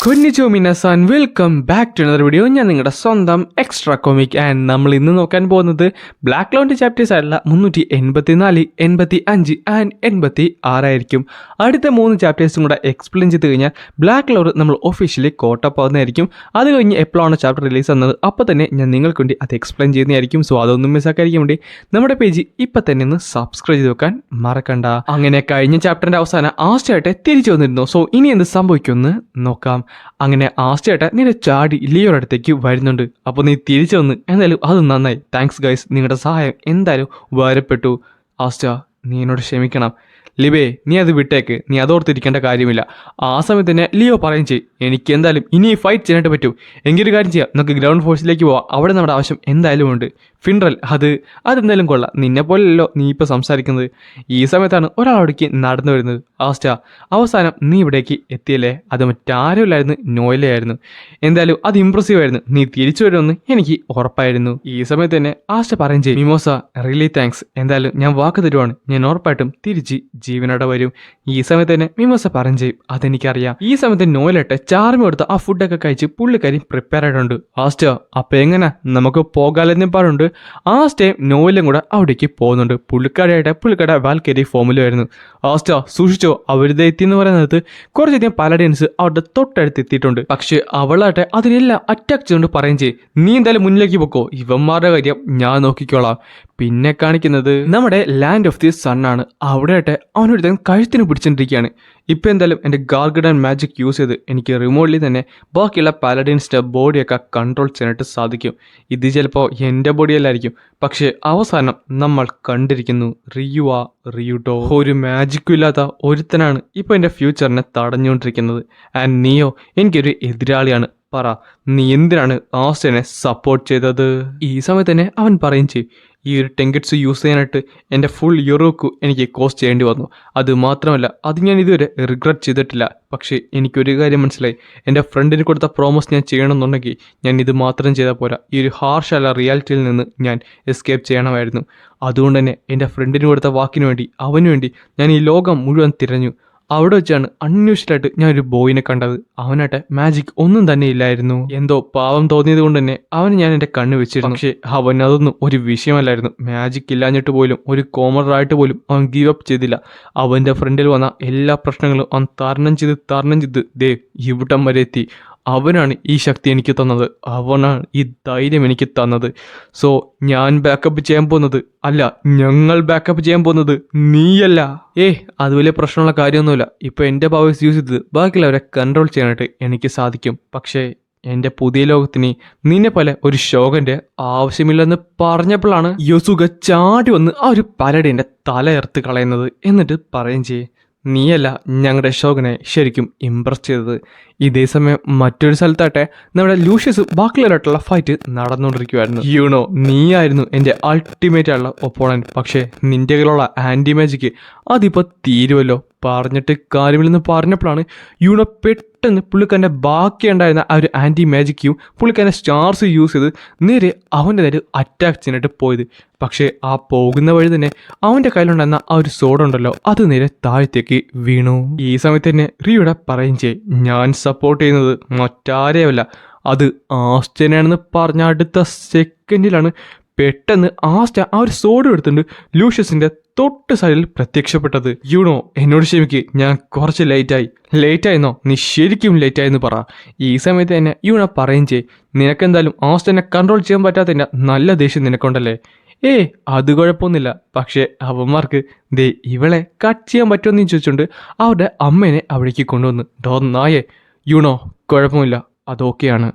കൊന്നിച്ചോ മിനസാൻ welcome back to another video. ഞാൻ നിങ്ങളുടെ സ്വന്തം എക്സ്ട്രാ കോമിക് ആൻഡ് നമ്മൾ ഇന്ന് നോക്കാൻ പോകുന്നത് ബ്ലാക്ക് ക്ലൗഡ് ചാപ്റ്റേഴ്സ് ആയിട്ടുള്ള 384, 85 ആൻഡ് 86 ആയിരിക്കും. അടുത്ത 3 ചാപ്റ്റേഴ്സും കൂടെ എക്സ്പ്ലെയിൻ ചെയ്ത് കഴിഞ്ഞാൽ ബ്ലാക്ക് ക്ലൗഡ് നമ്മൾ ഒഫീഷ്യലി കോട്ടപ്പാകുന്നതായിരിക്കും. അത് കഴിഞ്ഞ് എപ്പോഴാണ് ചാപ്റ്റർ റിലീസ് ചെയ്യുന്നത് അപ്പോൾ തന്നെ ഞാൻ നിങ്ങൾക്ക് വേണ്ടി അത് എക്സ്പ്ലെയിൻ ചെയ്യുന്നതായിരിക്കും. സോ അതൊന്നും മിസ്സാക്കാതിരിക്കാൻ വേണ്ടി നമ്മുടെ പേജ് ഇപ്പം തന്നെ ഒന്ന് സബ്സ്ക്രൈബ് ചെയ്ത് വെക്കാൻ മറക്കണ്ട. അങ്ങനെ കഴിഞ്ഞ ചാപ്റ്ററിൻ്റെ അവസാനം ആസ്റ്റയായിട്ട് തിരിച്ചു വന്നിരുന്നു. സോ ഇനി എന്ത് സംഭവിക്കുമെന്ന് നോക്കാം. അങ്ങനെ ആസ്റ്റയായിട്ട് നിന്റെ ചാടി ലിയോയുടെ അടുത്തേക്ക് വരുന്നുണ്ട്. അപ്പോൾ നീ തിരിച്ചു വന്ന് എന്തായാലും അത് നന്നായി. താങ്ക്സ് ഗൈസ്, നിങ്ങളുടെ സഹായം എന്തായാലും ഉപകാരപ്പെട്ടു. ആസ്റ്റ, നീ എന്നോട് ക്ഷമിക്കണം. ലിബേ, നീ അത് വിട്ടേക്ക്, നീ അതോർത്തിരിക്കേണ്ട കാര്യമില്ല. ആ സമയത്ത് തന്നെ ലിയോ പറയും ചെയ്യും, എനിക്ക് എന്തായാലും ഇനി ഫൈറ്റ് ചെയ്യാനായിട്ട് പറ്റൂ. എങ്കിലൊരു കാര്യം ചെയ്യാം, നമുക്ക് ഗ്രൗണ്ട് ഫോഴ്സിലേക്ക് പോവാം. അവിടെ നമ്മുടെ ആവശ്യം എന്തായാലും ഉണ്ട്. ഫിൻറൽ, അതെന്തായാലും കൊള്ളാം. നിന്നെ പോലെയല്ലോ നീ ഇപ്പോൾ സംസാരിക്കുന്നത്. ഈ സമയത്താണ് ഒരാളവിടേക്ക് നടന്നു വരുന്നത്. ആസ്റ്റ, അവസാനം നീ ഇവിടേക്ക് എത്തിയല്ലേ? അത് മറ്റാരുമില്ലായിരുന്നു, നോയിലയായിരുന്നു. എന്തായാലും അത് ഇമ്പ്രസീവ് ആയിരുന്നു. നീ തിരിച്ചു വരുമെന്ന് എനിക്ക് ഉറപ്പായിരുന്നു. ഈ സമയത്ത് തന്നെ ആസ്റ്റ പറയും ചെയ്യും, മിമോസ റിയലി താങ്ക്സ്. എന്തായാലും ഞാൻ വാക്ക് തരുവാണ്, ഞാൻ ഉറപ്പായിട്ടും തിരിച്ച് ജീവനോടെ വരും. ഈ സമയത്ത് തന്നെ മിമോസ പറയും ചെയ്യും, അതെനിക്കറിയാം. ഈ സമയത്ത് നോയിലിട്ട് ചാർമി കൊടുത്ത് ആ ഫുഡൊക്കെ കഴിച്ച് പുള്ളിക്കാരി പ്രിപ്പയർ ആയിട്ടുണ്ട്. ആസ്റ്റ, അപ്പം എങ്ങനെ നമുക്ക് പോകാലെന്നും പറഞ്ഞുണ്ട് ആ സ്റ്റേം നോയിലും കൂടെ അവിടേക്ക് പോകുന്നുണ്ട്. പുള്ളിക്കാരുടെ വാൽക്കേരി ഫോമിലായിരുന്നു. ആസ്റ്റ, സൂക്ഷിച്ചോ, അവരിത് എത്തിയെന്ന് പറയുന്നത് കുറച്ചധികം പാലഡിയൻസ് അവരുടെ തൊട്ടടുത്ത് എത്തിയിട്ടുണ്ട്. പക്ഷെ അവളാട്ടെ അതിനെല്ലാം അറ്റാക്ക് ചെയ്തുകൊണ്ട് പറയും ചെയ്യും, നീ എന്തായാലും മുന്നിലേക്ക് പൊക്കോ, ഇവന്മാരുടെ കാര്യം ഞാൻ നോക്കിക്കോളാം. പിന്നെ കാണിക്കുന്നത് നമ്മുടെ ലാൻഡ് ഓഫ് ദി സൺ ആണ്. അവിടെയാട്ടെ അവനൊരു കഴുത്തിന് പിടിച്ചിട്ടിരിക്കുകയാണ്. ഇപ്പം എന്തായാലും എൻ്റെ ഗാർഗഡൻ മാജിക് യൂസ് ചെയ്ത് എനിക്ക് റിമോട്ട്ലി തന്നെ ബാക്കിയുള്ള പാലഡിൻസിൻ്റെ ബോഡിയൊക്കെ കൺട്രോൾ ചെയ്യാനായിട്ട് സാധിക്കും. ഇത് ചിലപ്പോൾ എൻ്റെ ബോഡിയല്ലായിരിക്കും, പക്ഷേ അവസാനം നമ്മൾ കണ്ടിരിക്കുന്നു റിയുട്ടോ. ഒരു മാജിക്കും ഇല്ലാത്ത ഒരുത്തനാണ് ഇപ്പോൾ എൻ്റെ ഫ്യൂച്ചറിനെ തടഞ്ഞുകൊണ്ടിരിക്കുന്നത്. ആൻഡ് നീയോ എനിക്കൊരു എതിരാളിയാണ്. പറ, നീ എന്തിനാണ് ആസ്റ്റനെ സപ്പോർട്ട് ചെയ്തത്? ഈ സമയത്ത് തന്നെ അവൻ പറയും ചെയ്യും, ഈ ഒരു ടെങ്കറ്റ്സ് യൂസ് ചെയ്യാനായിട്ട് എൻ്റെ ഫുൾ യൂറോക്ക് എനിക്ക് കോസ്റ്റ് ചെയ്യേണ്ടി വന്നു. അത് മാത്രമല്ല, അത് ഞാൻ ഇതുവരെ റിഗ്രറ്റ് ചെയ്തിട്ടില്ല. പക്ഷേ എനിക്കൊരു കാര്യം മനസ്സിലായി, എൻ്റെ ഫ്രണ്ടിന് കൊടുത്ത പ്രോമിസ് ഞാൻ ചെയ്യണമെന്നുണ്ടെങ്കിൽ ഞാൻ ഇത് മാത്രം ചെയ്താൽ പോരാ, ഈ ഒരു ഹാർഷല്ല റിയാലിറ്റിയിൽ നിന്ന് ഞാൻ എസ്കേപ്പ് ചെയ്യണമായിരുന്നു. അതുകൊണ്ട് തന്നെ എൻ്റെ ഫ്രണ്ടിന് കൊടുത്ത വാക്കിന് വേണ്ടി, അവന് വേണ്ടി ഞാൻ ഈ ലോകം മുഴുവൻ തിരഞ്ഞു. അവിടെ വെച്ചാണ് അൺയൂഷ്വലായിട്ട് ഞാനൊരു ബോയിനെ കണ്ടത്. അവനാട്ടെ മാജിക് ഒന്നും തന്നെ ഇല്ലായിരുന്നു. എന്തോ പാവം തോന്നിയത് കൊണ്ട് തന്നെ അവന് ഞാൻ എൻ്റെ കണ്ണ് വെച്ചിരുന്നു. പക്ഷേ അവൻ അതൊന്നും ഒരു വിഷയമല്ലായിരുന്നു. മാജിക് ഇല്ലാഞ്ഞിട്ട് പോലും, ഒരു കോമണറായിട്ട് പോലും അവൻ ഗീവ് അപ്പ് ചെയ്തില്ല. അവൻ്റെ ഫ്രണ്ടിൽ വന്ന എല്ലാ പ്രശ്നങ്ങളും അവൻ തരണം ചെയ്ത് ദേ ഇവിടം വരെ എത്തി. അവനാണ് ഈ ശക്തി എനിക്ക് തന്നത്, അവനാണ് ഈ ധൈര്യം എനിക്ക് തന്നത്. സോ ഞാൻ ബാക്കപ്പ് ചെയ്യാൻ പോകുന്നത് അല്ല, ഞങ്ങൾ ബാക്കപ്പ് ചെയ്യാൻ പോകുന്നത് നീയല്ല. അത് വലിയ പ്രശ്നമുള്ള കാര്യമൊന്നുമില്ല. ഇപ്പോൾ എൻ്റെ പവേഴ്സ് യൂസ് ചെയ്ത് ബാക്കിയുള്ളവരെ കൺട്രോൾ ചെയ്യാനായിട്ട് എനിക്ക് സാധിക്കും. പക്ഷേ എൻ്റെ പുതിയ ലോകത്തിന് നിന്നെ പോലെ ഒരു ശോകൻ്റെ ആവശ്യമില്ലെന്ന് പറഞ്ഞപ്പോഴാണ് യോസുക ചാടി വന്ന് ആ ഒരു പലടേൻ്റെ തല എർത്ത് കളയുന്നത്. എന്നിട്ട് പറയും ചെയ്യേ, നീയല്ല ഞങ്ങളുടെ ഷോഗനെ ശരിക്കും ഇമ്പ്രസ് ചെയ്തത്. ഇതേ സമയം മറ്റൊരു സ്ഥലത്താട്ടെ നമ്മുടെ ലൂഷ്യസ് ബാക്കിയുള്ളവരായിട്ടുള്ള ഫൈറ്റ് നടന്നുകൊണ്ടിരിക്കുമായിരുന്നു. യൂണോ, നീയായിരുന്നു എൻ്റെ അൾട്ടിമേറ്റ് ആയിട്ടുള്ള ഒപ്പോണൻറ്റ്. പക്ഷേ നിൻ്റെ കയ്യിലുള്ള ആൻറ്റി മാജിക്ക് അതിപ്പോൾ തീരുമല്ലോ. പറഞ്ഞിട്ട് കാര്യമില്ലെന്ന് പറഞ്ഞപ്പോഴാണ് യൂണോ പെട്ടെന്ന് പുള്ളിക്കാരൻ്റെ ബാക്കി ഉണ്ടായിരുന്ന ആ ഒരു ആൻറ്റി മാജിക്കും പുള്ളിക്കാരൻ്റെ സ്റ്റാർസ് യൂസ് ചെയ്ത് നേരെ അവൻ്റെ നേരെ അറ്റാക്ക് ചെയ്യാനായിട്ട് പോയത്. പക്ഷേ ആ പോകുന്ന വഴി തന്നെ അവൻ്റെ കയ്യിലുണ്ടായിരുന്ന ആ ഒരു സോഡ് ഉണ്ടല്ലോ, അത് നേരെ താഴത്തേക്ക് വീണു. ഈ സമയത്ത് തന്നെ റിയുടെ പറയും ചെയ്യും, ഞാൻ സപ്പോർട്ട് ചെയ്യുന്നത് മറ്റാരെയല്ല, അത് ആസ്റ്റനെയാണെന്ന് പറഞ്ഞ അടുത്ത സെക്കൻഡിലാണ് പെട്ടെന്ന് ആസ്റ്റ ആ ഒരു സോഡ് എടുത്തിട്ട് ലൂഷ്യസിന്റെ തൊട്ട് സൈഡിൽ പ്രത്യക്ഷപ്പെട്ടത്. യൂണോ, എന്നോട് ക്ഷമിക്ക്, ഞാൻ കുറച്ച് ലേറ്റായിരുന്നോ? നീ ശരിക്കും ലേറ്റായെന്ന് പറ. ഈ സമയത്ത് തന്നെ യൂണോ പറയും ചെയ്യും, നിനക്കെന്തായാലും ആസ്റ്റനെ കൺട്രോൾ ചെയ്യാൻ പറ്റാത്തതിൻ്റെ നല്ല ദേഷ്യം നിനക്കുണ്ടല്ലേ? അത് കുഴപ്പമൊന്നുമില്ല. പക്ഷേ അവന്മാർക്ക് ദേ ഇവളെ കട്ട് ചെയ്യാൻ പറ്റുമെന്ന് ചോദിച്ചുകൊണ്ട് അവരുടെ അമ്മേനെ അവിടേക്ക് കൊണ്ടുവന്ന്. നായേ. യൂണോ, കുഴപ്പമില്ല, അതൊക്കെയാണ്.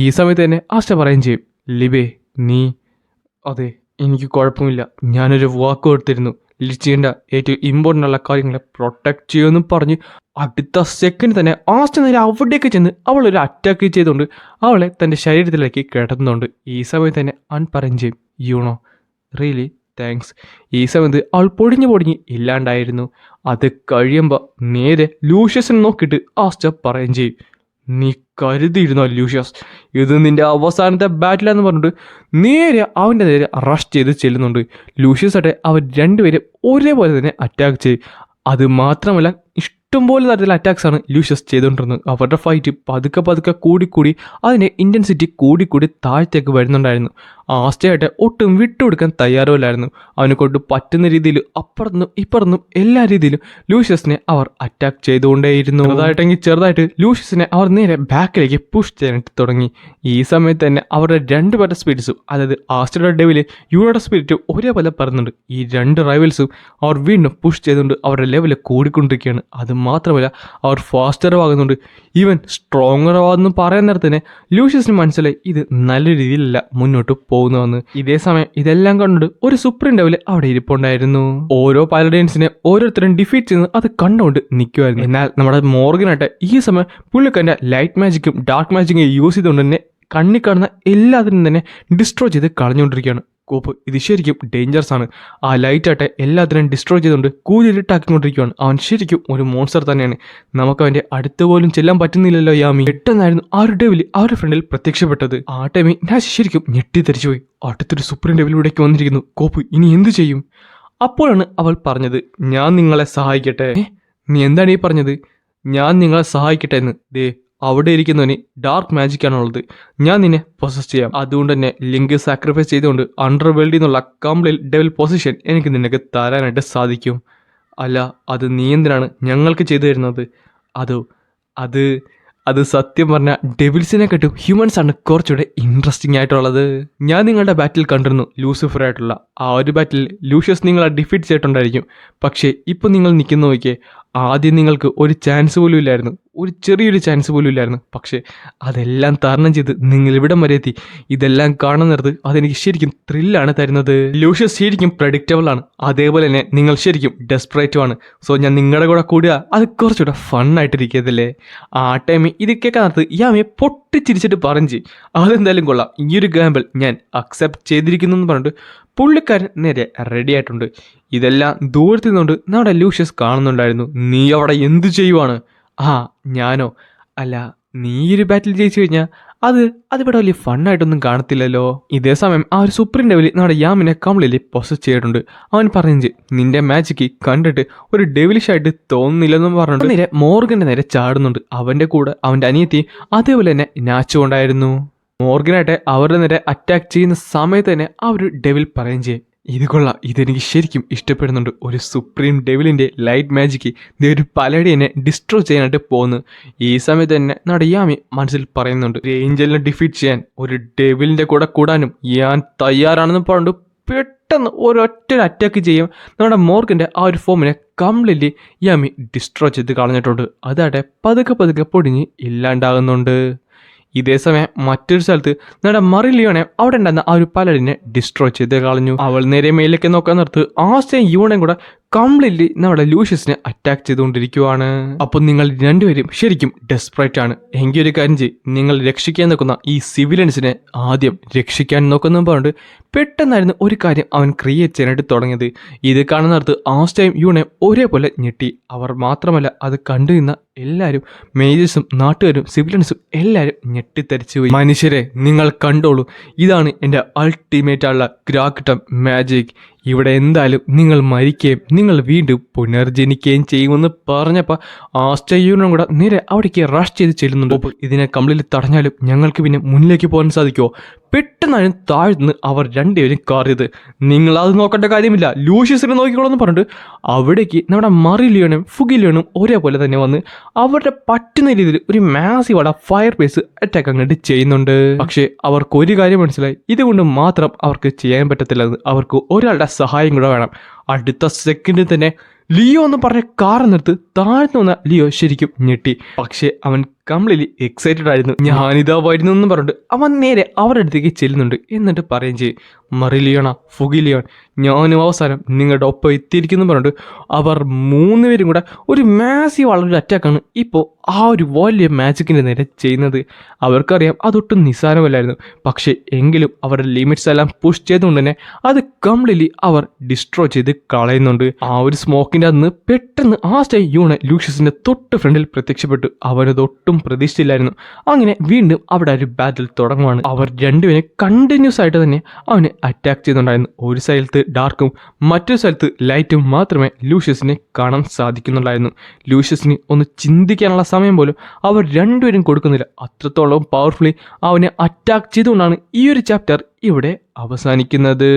ഈ സമയത്ത് തന്നെ ആസ്റ്റ പറയും ചെയ്യും, ലിബേ നീ, അതെ എനിക്ക് കുഴപ്പമില്ല, ഞാനൊരു വാക്ക് കൊടുത്തിരുന്നു ലിച്ചിയുടെ ഏറ്റവും ഇമ്പോർട്ടൻ്റ് ഉള്ള കാര്യങ്ങളെ പ്രൊട്ടക്റ്റ് ചെയ്യുമെന്ന് പറഞ്ഞ് അടുത്ത സെക്കൻഡ് തന്നെ ആസ്റ്റ നേരെ അവിടേക്ക് ചെന്ന് അവളൊരു അറ്റാക്ക് ചെയ്തുകൊണ്ട് അവളെ തൻ്റെ ശരീരത്തിലേക്ക് കിടന്നുണ്ട്. ഈ സമയത്ത് തന്നെ പറയും ചെയ്യും, യൂണോ റിയലി താങ്ക്സ്. ഈ സമയത്ത് അവൾ പൊടിഞ്ഞ് ഇല്ലാണ്ടായിരുന്നു. അത് കഴിയുമ്പോൾ നേരെ ലൂഷ്യസിനെ നോക്കിയിട്ട് ആസ്റ്റ പറയും ചെയ്യും, നീ കരുതിയിരുന്നോ ലൂഷ്യസ്, ഇത് നിന്റെ അവസാനത്തെ ബാറ്റിലാന്ന് പറഞ്ഞിട്ട് നേരെ അവൻ്റെ നേരെ റഷ് ചെയ്ത് ചെല്ലുന്നുണ്ട്. ലൂഷ്യസ് ആട്ടെ അവർ രണ്ടുപേരും ഒരേപോലെ തന്നെ അറ്റാക്ക് ചെയ്യും. അത് മാത്രമല്ല ഇഷ്ടംപോലെ തരത്തിലുള്ള അറ്റാക്സ് ആണ് ലൂഷ്യസ് ചെയ്തുകൊണ്ടിരുന്നത്. അവരുടെ ഫൈറ്റ് പതുക്കെ പതുക്കെ കൂടിക്കൂടി അതിൻ്റെ ഇൻറ്റൻസിറ്റി കൂടിക്കൂടി താഴത്തേക്ക് വരുന്നുണ്ടായിരുന്നു. ആസ്റ്റയായിട്ട് ഒട്ടും വിട്ടുകൊടുക്കാൻ തയ്യാറുമില്ലായിരുന്നു. അവനെ കൊണ്ട് പറ്റുന്ന രീതിയിൽ അപ്പുറത്തുനിന്നും ഇപ്പുറത്തുനിന്നും എല്ലാ രീതിയിലും ലൂഷ്യസിനെ അവർ അറ്റാക്ക് ചെയ്തുകൊണ്ടേയിരുന്നു. ചെറുതായിട്ട് ലൂഷ്യസിനെ അവർ നേരെ ബാക്കിലേക്ക് പുഷ് ചെയ്യാനായിട്ട് തുടങ്ങി. ഈ സമയത്ത് തന്നെ അവരുടെ രണ്ടുപേരുടെ സ്പിരിറ്റ്സും, അതായത് ആസ്റ്റയുടെ ഡെവില് യൂണയുടെ സ്പിരിറ്റും ഒരേപോലെ പറയുന്നുണ്ട്. ഈ രണ്ട് റൈവൽസും അവർ വീണ്ടും പുഷ് ചെയ്തുകൊണ്ട് അവരുടെ ലെവല് കൂടിക്കൊണ്ടിരിക്കുകയാണ്. അത് മാത്രമല്ല അവർ ഫാസ്റ്റർ ആകുന്നുണ്ട്, ഈവൻ സ്ട്രോങ്ങർ ആവാമെന്ന് പറയാൻ നേരത്തിന് ലൂഷ്യസിന് മനസ്സിലായി ഇത് നല്ല രീതിയിലല്ല മുന്നോട്ട് പോകുന്നുവെന്ന്. ഇതേ സമയം ഇതെല്ലാം കണ്ടുകൊണ്ട് ഒരു സുപ്രീം ഡെവില് അവിടെ ഇരിപ്പുണ്ടായിരുന്നു. ഓരോ പാലഡൈൻസിനെ ഓരോരുത്തരും ഡിഫീറ്റ് ചെയ്യുന്നത് അത് കണ്ടുകൊണ്ട് നിൽക്കുമായിരുന്നു. എന്നാൽ നമ്മുടെ മോർഗനായിട്ട് ഈ സമയം പുള്ളിക്കാരൻ്റെ ലൈറ്റ് മാജിക്കും ഡാർക്ക് മാജിക്കും യൂസ് ചെയ്തുകൊണ്ട് തന്നെ കണ്ണി കാണുന്ന എല്ലാത്തിനും തന്നെ ഡിസ്ട്രോയ് ചെയ്ത് കളഞ്ഞുകൊണ്ടിരിക്കുകയാണ്. കോപ്പ് ഇത് ശരിക്കും ഡേഞ്ചറസ് ആണ്. ആ ലൈറ്റായിട്ട് എല്ലാത്തിനും ഡിസ്ട്രോയ് ചെയ്തുകൊണ്ട് കൂലിട്ടാക്കിക്കൊണ്ടിരിക്കുകയാണ്. അവൻ ശരിക്കും ഒരു മോൺസ്റ്റർ തന്നെയാണ്. നമുക്ക് അവൻ്റെ അടുത്ത് പോലും ചെല്ലാൻ പറ്റുന്നില്ലല്ലോ യാമി. പെട്ടെന്നായിരുന്നു ആ ഒരു ഡെവിൽ അവരുടെ ഫ്രണ്ടിൽ പ്രത്യക്ഷപ്പെട്ടത്. ആ ടൈമിൽ ഞാൻ ശരിക്കും ഞെട്ടിത്തെറിച്ചു പോയി. അടുത്തൊരു സുപ്രീം ഡെവിലൂടേക്ക് വന്നിരിക്കുന്നു. കോപ്പ് ഇനി എന്ത് ചെയ്യും? അപ്പോഴാണ് അവൾ പറഞ്ഞത്, ഞാൻ നിങ്ങളെ സഹായിക്കട്ടെ. നീ എന്താണ് ഈ പറഞ്ഞത്? ഞാൻ നിങ്ങളെ സഹായിക്കട്ടെ എന്ന്. ദേ അവിടെ ഇരിക്കുന്നവന് ഡാർക്ക് മാജിക് ആണുള്ളത്. ഞാൻ നിന്നെ പൊസസ് ചെയ്യാം. അതുകൊണ്ട് തന്നെ ലിങ്ക് സാക്രിഫൈസ് ചെയ്തുകൊണ്ട് അണ്ടർ വേൾഡിൽ നിന്നുള്ള കംപ്ലീറ്റ് ഡെവിൽ പൊസിഷൻ എനിക്ക് നിനക്ക് തരാനായിട്ട് സാധിക്കും. അല്ല, അത് നീ എന്തിനാണ് ഞങ്ങൾക്ക് ചെയ്തു തരുന്നത്? അത് സത്യം പറഞ്ഞാൽ ഡെവിൽസിനെ കെട്ടും ഹ്യൂമൻസ് ആണ് കുറച്ചുകൂടെ ഇൻട്രസ്റ്റിംഗ് ആയിട്ടുള്ളത്. ഞാൻ നിങ്ങളുടെ ബാറ്റിൽ കണ്ടിരുന്നു ലൂസിഫർ ആയിട്ടുള്ള ആ ഒരു ബാറ്റിൽ ലൂഷ്യസ് നിങ്ങളെ ഡിഫീറ്റ് ചെയ്തിട്ടുണ്ടായിരിക്കും. പക്ഷേ ഇപ്പോൾ നിങ്ങൾ നിൽക്കുന്ന നോക്കിയേ, ആദ്യം നിങ്ങൾക്ക് ഒരു ചാൻസ് പോലും ഇല്ലായിരുന്നു, ഒരു ചെറിയൊരു ചാൻസ് പോലും ഇല്ലായിരുന്നു. പക്ഷേ അതെല്ലാം തരണം ചെയ്ത് നിങ്ങൾ ഇവിടം വരെ എത്തി. ഇതെല്ലാം കാണുന്നത് അതെനിക്ക് ശരിക്കും ത്രില്ലാണ് തരുന്നത്. ലൂഷ്യസ് ശരിക്കും പ്രഡിക്റ്റബിൾ ആണ്, അതേപോലെ തന്നെ നിങ്ങൾ ശരിക്കും ഡെസ്പറേറ്റും ആണ്. സോ ഞാൻ നിങ്ങളുടെ കൂടെ കൂടുക അത് കുറച്ചുകൂടെ ഫണ്ണായിട്ടിരിക്കത്തില്ലേ? ആ ടൈമിൽ ഇത് കേൾക്കാനകത്ത് യാമിയെ പൊട്ടിച്ചിരിച്ചിട്ട് പറഞ്ഞു, അതെന്തായാലും കൊള്ളാം, ഈ ഒരു ഗാമ്പിൾ ഞാൻ അക്സെപ്റ്റ് ചെയ്തിരിക്കുന്നു എന്ന് പറഞ്ഞിട്ട് പുള്ളിക്കാരൻ നേരെ റെഡി ആയിട്ടുണ്ട്. ഇതെല്ലാം ദൂരത്തിൽ നിന്നുകൊണ്ട് നമ്മുടെ ലൂഷ്യസ് കാണുന്നുണ്ടായിരുന്നു. നീ അവിടെ എന്ത് ചെയ്യുവാണ്? ഞാനോ? അല്ല, നീ ഒരു ബാറ്റിൽ ജയിച്ചു കഴിഞ്ഞാൽ അതിവിടെ വലിയ ഫണ്ണായിട്ടൊന്നും കാണത്തില്ലല്ലോ. ഇതേ സമയം ആ ഒരു സുപ്രീം ഡെവിൽ നമ്മുടെ യാമിനെ കംപ്ലീറ്റ്ലി പൊസസ് ചെയ്തിട്ടുണ്ട്. അവൻ പറഞ്ഞു, നിന്റെ മാജിക്ക് കണ്ടിട്ട് ഒരു ഡെവിലിഷായിട്ട് തോന്നുന്നില്ലെന്നും പറഞ്ഞിട്ട് നേരെ മോർഗന്റെ നേരെ ചാടുന്നുണ്ട്. അവന്റെ കൂടെ അവന്റെ അനിയത്തി അതേപോലെ തന്നെ നാച്ചുകൊണ്ടായിരുന്നു. മോർഗനായിട്ട് അവരുടെ നേരെ അറ്റാക്ക് ചെയ്യുന്ന സമയത്ത് തന്നെ ആ ഒരു ഡെവിൽ പറയുകയും ചെയ്യും, ഇത് കൊള്ളാം, ഇതെനിക്ക് ശരിക്കും ഇഷ്ടപ്പെടുന്നുണ്ട്. ഒരു സുപ്രീം ഡെവിലിൻ്റെ ലൈറ്റ് മാജിക്ക് ഒരു പലടിയെ ഡിസ്ട്രോയ് ചെയ്യാനായിട്ട് പോകുന്നു. ഈ സമയത്ത് തന്നെ നമ്മുടെ യാമി മനസ്സിൽ പറയുന്നുണ്ട്, ഒരു ഏഞ്ചലിനെ ഡിഫീറ്റ് ചെയ്യാൻ ഒരു ഡെവിലിൻ്റെ കൂടെ കൂടാനും ഞാൻ തയ്യാറാണെന്ന് പറഞ്ഞിട്ട് പെട്ടെന്ന് ഒരൊറ്റ അറ്റാക്ക് ചെയ്യും. നമ്മുടെ മോർഗൻ്റെ ആ ഒരു ഫോമിനെ കംപ്ലീറ്റ്ലി യാമി ഡിസ്ട്രോയ് ചെയ്ത് കളഞ്ഞിട്ടുണ്ട്. അതാട്ടെ പതുക്കെ പതുക്കെ പൊടിഞ്ഞ് ഇല്ലാണ്ടാകുന്നുണ്ട്. ഇതേ സമയം മറ്റൊരു സ്ഥലത്ത് നമ്മുടെ മറിലിയോനെ അവിടെ ഉണ്ടായിരുന്ന ആ ഒരു പലടിനെ ഡിസ്ട്രോയ് ചെയ്ത് കളഞ്ഞു. അവൾ നേരെ മേലേക്ക് നോക്കാൻ നിർത്ത് ആസ്റ്റയും യൂണയും കൂടെ കംപ്ലീറ്റ്ലി നമ്മുടെ ലൂഷ്യസിനെ അറ്റാക്ക് ചെയ്തുകൊണ്ടിരിക്കുവാണ്. അപ്പോൾ നിങ്ങൾ രണ്ടുപേരും ശരിക്കും ഡെസ്പറേറ്റ് ആണ്. എങ്കിൽ ഒരു കാര്യം ചെയ്യും, നിങ്ങൾ രക്ഷിക്കാൻ നോക്കുന്ന ഈ സിവിലിയൻസിനെ ആദ്യം രക്ഷിക്കാൻ നോക്കുന്ന പറഞ്ഞിട്ട് പെട്ടെന്നായിരുന്നു ഒരു കാര്യം അവൻ ക്രിയേറ്റ് ചെയ്യാനായിട്ട് തുടങ്ങിയത്. ഇത് കാണുന്നിടത്ത് ആസ്റ്റയും യൂണയും ഒരേപോലെ ഞെട്ടി. അവർ മാത്രമല്ല അത് കണ്ടു നിന്ന എല്ലാവരും, മേജേഴ്സും നാട്ടുകാരും സിവിലിയൻസും എല്ലാവരും ഞെട്ടിത്തരിച്ചു പോയി. മനുഷ്യരെ നിങ്ങൾ കണ്ടോളൂ, ഇതാണ് എൻ്റെ അൾട്ടിമേറ്റ് ആയുള്ള ഗ്രാക്ടം മാജിക്. ഇവിടെ എന്തായാലും നിങ്ങൾ മരിക്കുകയും നിങ്ങൾ വീണ്ടും പുനർജനിക്കുകയും ചെയ്യുമെന്ന് പറഞ്ഞപ്പോൾ ആസ്റ്റയൂണും കൂടെ നേരെ അവിടേക്ക് റഷ് ചെയ്ത് ചെല്ലുന്നുണ്ട്. ഇതിനെ കംപ്ലീറ്റ് തടഞ്ഞാലും ഞങ്ങൾക്ക് പിന്നെ മുന്നിലേക്ക് പോകാൻ സാധിക്കുമോ? പെട്ടെന്നാണ് താഴ്ന്ന് അവർ രണ്ടുപേരും കാറിയത്. നിങ്ങൾ അത് നോക്കേണ്ട കാര്യമില്ല, ലൂഷ്യസിനെ നോക്കിക്കോളെന്ന് പറഞ്ഞിട്ട് അവിടേക്ക് നമ്മുടെ മറിലിയോണും ഫുഗിലിയോണും ഒരേപോലെ തന്നെ വന്ന് അവരുടെ പറ്റുന്ന രീതിയിൽ ഒരു മാസീവായ ഫയർ ബേസ് അറ്റാക്ക് അങ്ങോട്ട് ചെയ്യുന്നുണ്ട്. പക്ഷേ അവർക്ക് ഒരു കാര്യം മനസ്സിലായി, ഇതുകൊണ്ട് മാത്രം അവർക്ക് ചെയ്യാൻ പറ്റത്തില്ലെന്ന്. അവർക്ക് ഒരാളുടെ സഹായം കൂടെ വേണം. അടുത്ത സെക്കൻഡിൽ തന്നെ ലിയോ എന്ന് പറഞ്ഞ കാർ നിർത്ത് താഴ്ന്നു വന്ന ലിയോ ശരിക്കും ഞെട്ടി. പക്ഷേ അവൻ കംപ്ലീറ്റ്ലി എക്സൈറ്റഡ് ആയിരുന്നു. ഞാനിതാ വരുന്നു എന്ന് പറഞ്ഞിട്ട് അവൻ നേരെ അവരുടെ അടുത്തേക്ക് ചെല്ലുന്നുണ്ട്. എന്നിട്ട് പറയുകയും ചെയ്യും, മറിലിയോണ ഫുഗിലിയോൺ ഞാനും അവസാനം നിങ്ങളുടെ ഒപ്പം എത്തിയിരിക്കുന്നു പറഞ്ഞിട്ട് അവർ മൂന്നുപേരും കൂടെ ഒരു മാസീവ് ആളൊരു അറ്റാക്കാണ് ഇപ്പോൾ ആ ഒരു വലിയ മാജിക്കിൻ്റെ നേരെ ചെയ്യുന്നത്. അവർക്കറിയാം അതൊട്ടും നിസ്സാരമല്ലായിരുന്നു. പക്ഷേ എങ്കിലും അവരുടെ ലിമിറ്റ്സ് എല്ലാം പുഷ് ചെയ്തുകൊണ്ട് തന്നെ അത് കംപ്ലീറ്റ്ലി അവർ ഡിസ്ട്രോയ് ചെയ്ത് കളയുന്നുണ്ട്. ആ ഒരു സ്മോക്കിൻ്റെ അന്ന് പെട്ടെന്ന് ആ സ്റ്റേ യൂണ ലൂഷ്യസിൻ്റെ തൊട്ട് ഫ്രണ്ടിൽ പ്രത്യക്ഷപ്പെട്ടു. അവരതൊട്ടും ഒട്ടും പ്രതീക്ഷിച്ചില്ലായിരുന്നു. അങ്ങനെ വീണ്ടും അവിടെ ഒരു ബാറ്റിൽ തുടങ്ങുവാണ്. അവർ രണ്ടുപേരും കണ്ടിന്യൂസ് ആയിട്ട് തന്നെ അവനെ അറ്റാക്ക് ചെയ്യുന്നുണ്ടായിരുന്നു. ഒരു സ്ഥലത്ത് ഡാർക്കും മറ്റൊരു സ്ഥലത്ത് ലൈറ്റും മാത്രമേ ലൂഷ്യസിനെ കാണാൻ സാധിക്കുന്നുണ്ടായിരുന്നു. ലൂഷ്യസിന് ഒന്ന് ചിന്തിക്കാനുള്ള സമയം പോലും അവർ രണ്ടുപേരും കൊടുക്കുന്നില്ല. അത്രത്തോളം പവർഫുള്ളി അവനെ അറ്റാക്ക് ചെയ്തുകൊണ്ടാണ് ഈ ഒരു ചാപ്റ്റർ ഇവിടെ അവസാനിക്കുന്നത്.